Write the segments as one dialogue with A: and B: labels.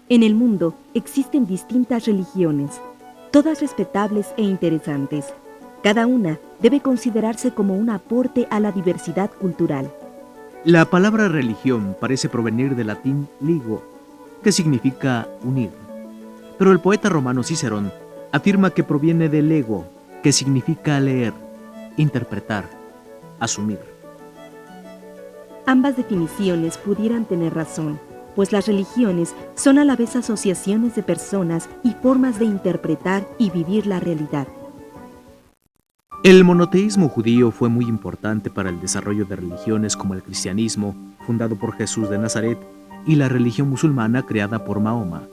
A: En el mundo existen distintas religiones, todas respetables e interesantes. Cada una debe considerarse como un aporte a la diversidad cultural.
B: La palabra religión parece provenir del latín ligo, que significa unir. Pero el poeta romano Cicerón afirma que proviene del lego, que significa leer, interpretar, asumir.
A: Ambas definiciones pudieran tener razón, pues las religiones son a la vez asociaciones de personas y formas de interpretar y vivir la realidad.
B: El monoteísmo judío fue muy importante para el desarrollo de religiones como el cristianismo, fundado por Jesús de Nazaret, y la religión musulmana creada por Mahoma.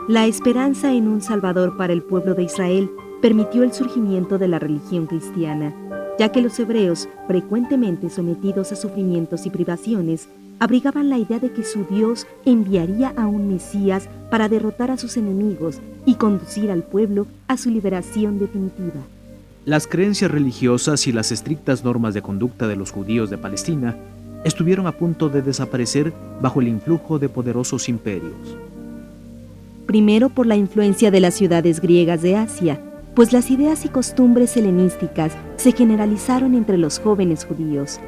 A: La esperanza en un Salvador para el pueblo de Israel permitió el surgimiento de la religión cristiana, ya que los hebreos, frecuentemente sometidos a sufrimientos y privaciones, abrigaban la idea de que su Dios enviaría a un Mesías para derrotar a sus enemigos y conducir al pueblo a su liberación definitiva.
B: Las creencias religiosas y las estrictas normas de conducta de los judíos de Palestina estuvieron a punto de desaparecer bajo el influjo de poderosos imperios.
A: Primero por la influencia de las ciudades griegas de Asia, pues las ideas y costumbres helenísticas se generalizaron entre los jóvenes judíos.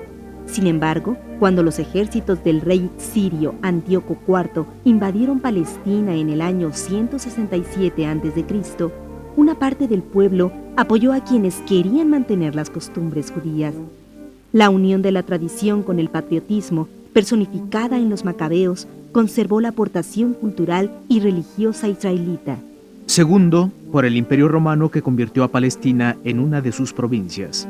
A: Sin embargo, cuando los ejércitos del rey sirio Antíoco IV invadieron Palestina en el año 167 a.C., una parte del pueblo apoyó a quienes querían mantener las costumbres judías. La unión de la tradición con el patriotismo, personificada en los macabeos, conservó la aportación cultural y religiosa israelita.
B: Segundo, por el Imperio Romano, que convirtió a Palestina en una de sus provincias.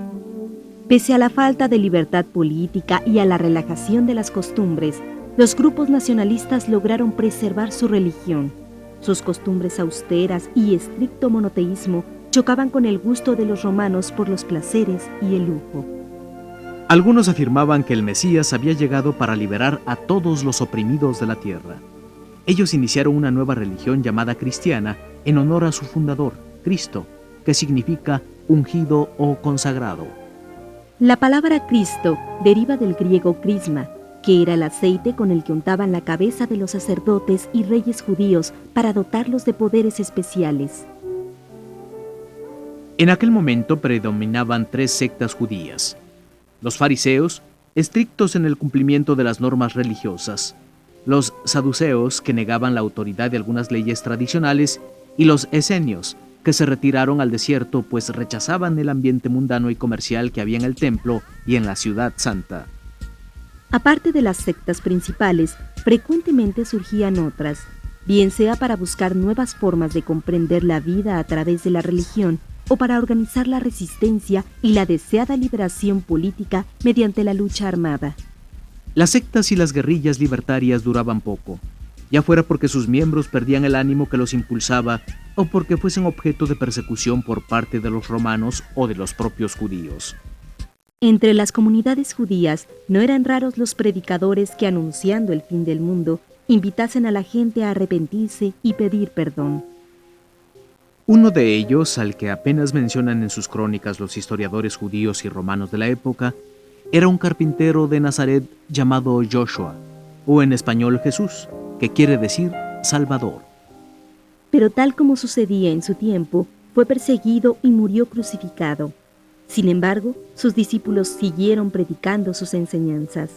A: Pese a la falta de libertad política y a la relajación de las costumbres, los grupos nacionalistas lograron preservar su religión. Sus costumbres austeras y estricto monoteísmo chocaban con el gusto de los romanos por los placeres y el lujo.
B: Algunos afirmaban que el Mesías había llegado para liberar a todos los oprimidos de la tierra. Ellos iniciaron una nueva religión llamada cristiana en honor a su fundador, Cristo, que significa ungido o consagrado.
A: La palabra Cristo deriva del griego crisma, que era el aceite con el que untaban la cabeza de los sacerdotes y reyes judíos para dotarlos de poderes especiales.
B: En aquel momento predominaban 3 sectas judías: los fariseos, estrictos en el cumplimiento de las normas religiosas; los saduceos, que negaban la autoridad de algunas leyes tradicionales; y los esenios, que se retiraron al desierto pues rechazaban el ambiente mundano y comercial que había en el templo y en la ciudad santa.
A: Aparte de las sectas principales, frecuentemente surgían otras, bien sea para buscar nuevas formas de comprender la vida a través de la religión o para organizar la resistencia y la deseada liberación política mediante la lucha armada.
B: Las sectas y las guerrillas libertarias duraban poco, ya fuera porque sus miembros perdían el ánimo que los impulsaba o porque fuesen objeto de persecución por parte de los romanos o de los propios judíos.
A: Entre las comunidades judías no eran raros los predicadores que, anunciando el fin del mundo, invitasen a la gente a arrepentirse y pedir perdón.
B: Uno de ellos, al que apenas mencionan en sus crónicas los historiadores judíos y romanos de la época, era un carpintero de Nazaret llamado Joshua, o en español Jesús, que quiere decir Salvador.
A: Pero tal como sucedía en su tiempo, fue perseguido y murió crucificado. Sin embargo, sus discípulos siguieron predicando sus enseñanzas.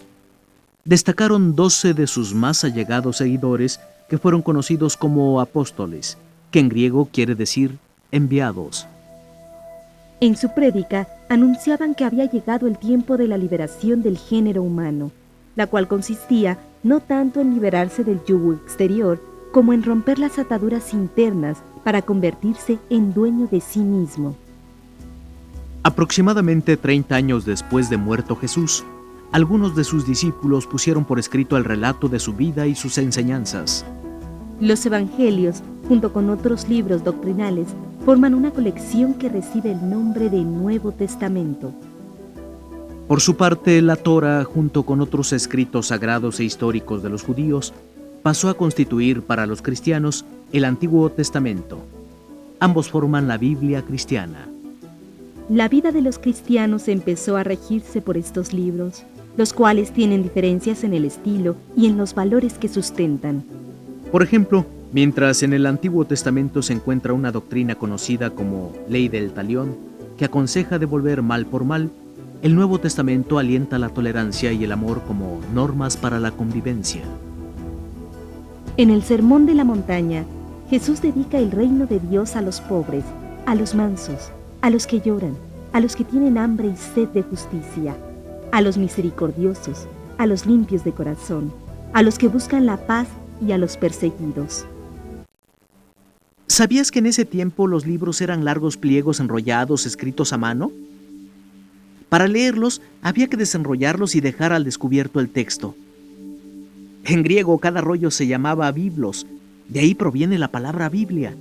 B: Destacaron 12 de sus más allegados seguidores, que fueron conocidos como apóstoles, que en griego quiere decir enviados.
A: En su prédica anunciaban que había llegado el tiempo de la liberación del género humano, la cual consistía no tanto en liberarse del yugo exterior, como en romper las ataduras internas para convertirse en dueño de sí mismo.
B: Aproximadamente 30 años después de muerto Jesús, algunos de sus discípulos pusieron por escrito el relato de su vida y sus enseñanzas.
A: Los evangelios, junto con otros libros doctrinales, forman una colección que recibe el nombre de Nuevo Testamento.
B: Por su parte, la Torá, junto con otros escritos sagrados e históricos de los judíos, pasó a constituir para los cristianos el Antiguo Testamento. Ambos forman la Biblia cristiana.
A: La vida de los cristianos empezó a regirse por estos libros, los cuales tienen diferencias en el estilo y en los valores que sustentan.
B: Por ejemplo, mientras en el Antiguo Testamento se encuentra una doctrina conocida como ley del talión, que aconseja devolver mal por mal, el Nuevo Testamento alienta la tolerancia y el amor como normas para la convivencia.
A: En el Sermón de la Montaña, Jesús dedica el reino de Dios a los pobres, a los mansos, a los que lloran, a los que tienen hambre y sed de justicia, a los misericordiosos, a los limpios de corazón, a los que buscan la paz y a los perseguidos.
B: ¿Sabías que en ese tiempo los libros eran largos pliegos enrollados escritos a mano? Para leerlos había que desenrollarlos y dejar al descubierto el texto. En griego cada rollo se llamaba biblos, de ahí proviene la palabra Biblia.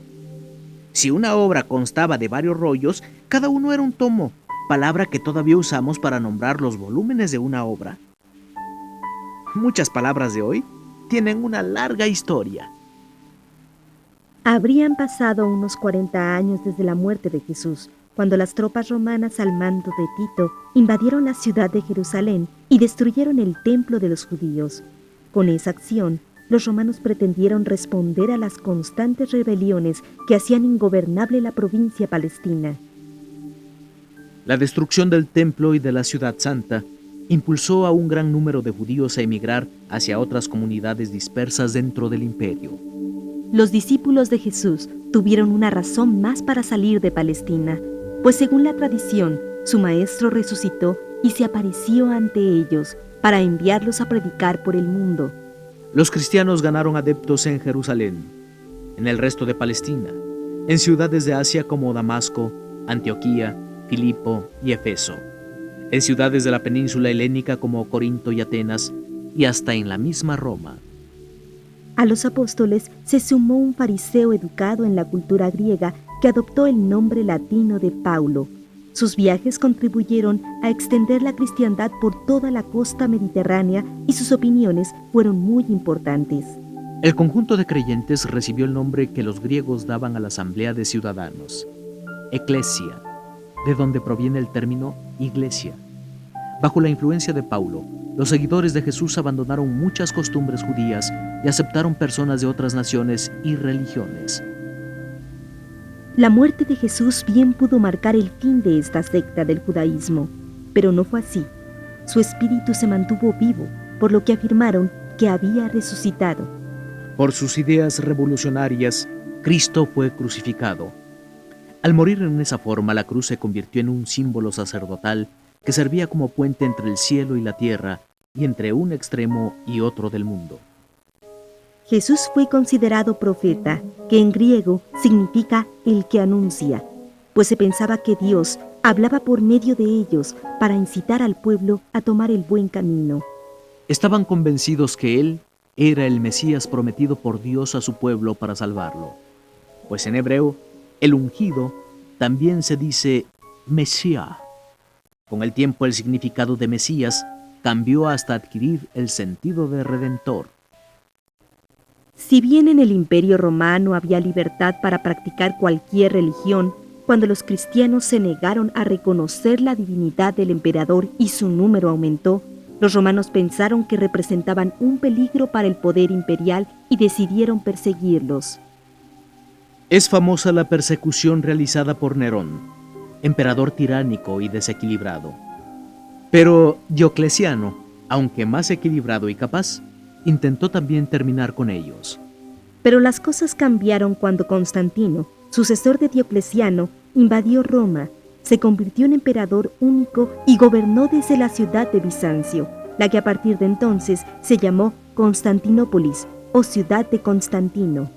B: Si una obra constaba de varios rollos, cada uno era un tomo, palabra que todavía usamos para nombrar los volúmenes de una obra. Muchas palabras de hoy tienen una larga historia.
A: Habrían pasado unos 40 años desde la muerte de Jesús, cuando las tropas romanas al mando de Tito invadieron la ciudad de Jerusalén y destruyeron el templo de los judíos. Con esa acción, los romanos pretendieron responder a las constantes rebeliones que hacían ingobernable la provincia palestina.
B: La destrucción del templo y de la ciudad santa impulsó a un gran número de judíos a emigrar hacia otras comunidades dispersas dentro del imperio.
A: Los discípulos de Jesús tuvieron una razón más para salir de Palestina, pues según la tradición, su maestro resucitó y se apareció ante ellos para enviarlos a predicar por el mundo.
B: Los cristianos ganaron adeptos en Jerusalén, en el resto de Palestina, en ciudades de Asia como Damasco, Antioquía, Filipo y Efeso, en ciudades de la península helénica como Corinto y Atenas, y hasta en la misma Roma.
A: A los apóstoles se sumó un fariseo educado en la cultura griega que adoptó el nombre latino de Paulo. Sus viajes contribuyeron a extender la cristiandad por toda la costa mediterránea y sus opiniones fueron muy importantes.
B: El conjunto de creyentes recibió el nombre que los griegos daban a la asamblea de ciudadanos, eclesia, de donde proviene el término iglesia. Bajo la influencia de Paulo, los seguidores de Jesús abandonaron muchas costumbres judías y aceptaron personas de otras naciones y religiones.
A: La muerte de Jesús bien pudo marcar el fin de esta secta del judaísmo, pero no fue así. Su espíritu se mantuvo vivo, por lo que afirmaron que había resucitado.
B: Por sus ideas revolucionarias, Cristo fue crucificado. Al morir en esa forma, la cruz se convirtió en un símbolo sacerdotal que servía como puente entre el cielo y la tierra y entre un extremo y otro del mundo.
A: Jesús fue considerado profeta, que en griego significa el que anuncia, pues se pensaba que Dios hablaba por medio de ellos para incitar al pueblo a tomar el buen camino.
B: Estaban convencidos que Él era el Mesías prometido por Dios a su pueblo para salvarlo, pues en hebreo, el ungido también se dice Mesías. Con el tiempo el significado de Mesías cambió hasta adquirir el sentido de redentor.
A: Si bien en el Imperio Romano había libertad para practicar cualquier religión, cuando los cristianos se negaron a reconocer la divinidad del emperador y su número aumentó, los romanos pensaron que representaban un peligro para el poder imperial y decidieron perseguirlos.
B: Es famosa la persecución realizada por Nerón, emperador tiránico y desequilibrado. Pero Diocleciano, aunque más equilibrado y capaz, intentó también terminar con ellos.
A: Pero las cosas cambiaron cuando Constantino, sucesor de Diocleciano, invadió Roma, se convirtió en emperador único y gobernó desde la ciudad de Bizancio, la que a partir de entonces se llamó Constantinópolis o ciudad de Constantino.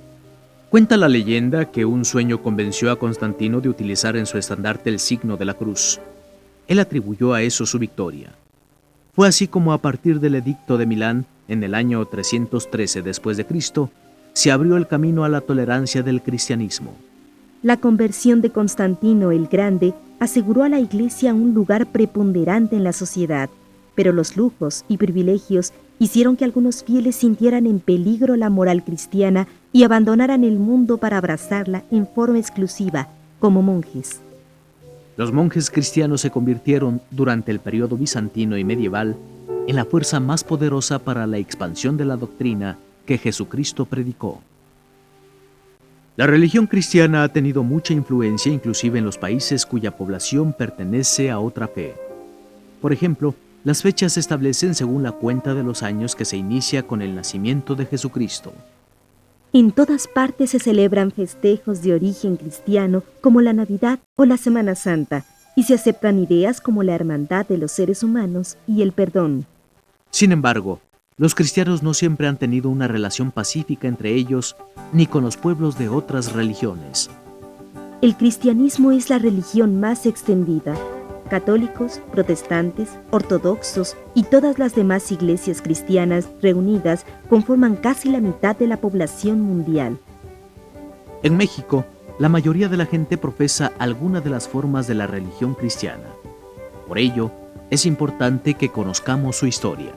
B: Cuenta la leyenda que un sueño convenció a Constantino de utilizar en su estandarte el signo de la cruz. Él atribuyó a eso su victoria. Fue así como a partir del edicto de Milán, en el año 313 después de Cristo, se abrió el camino a la tolerancia del cristianismo.
A: La conversión de Constantino el Grande aseguró a la Iglesia un lugar preponderante en la sociedad, pero los lujos y privilegios hicieron que algunos fieles sintieran en peligro la moral cristiana y abandonaran el mundo para abrazarla en forma exclusiva, como monjes.
B: Los monjes cristianos se convirtieron, durante el periodo bizantino y medieval, en la fuerza más poderosa para la expansión de la doctrina que Jesucristo predicó. La religión cristiana ha tenido mucha influencia inclusive en los países cuya población pertenece a otra fe. Por ejemplo, las fechas se establecen según la cuenta de los años que se inicia con el nacimiento de Jesucristo.
A: En todas partes se celebran festejos de origen cristiano como la Navidad o la Semana Santa, y se aceptan ideas como la hermandad de los seres humanos y el perdón.
B: Sin embargo, los cristianos no siempre han tenido una relación pacífica entre ellos ni con los pueblos de otras religiones.
A: El cristianismo es la religión más extendida. Católicos, protestantes, ortodoxos y todas las demás iglesias cristianas reunidas conforman casi la mitad de la población mundial.
B: En México, la mayoría de la gente profesa alguna de las formas de la religión cristiana. Por ello, es importante que conozcamos su historia.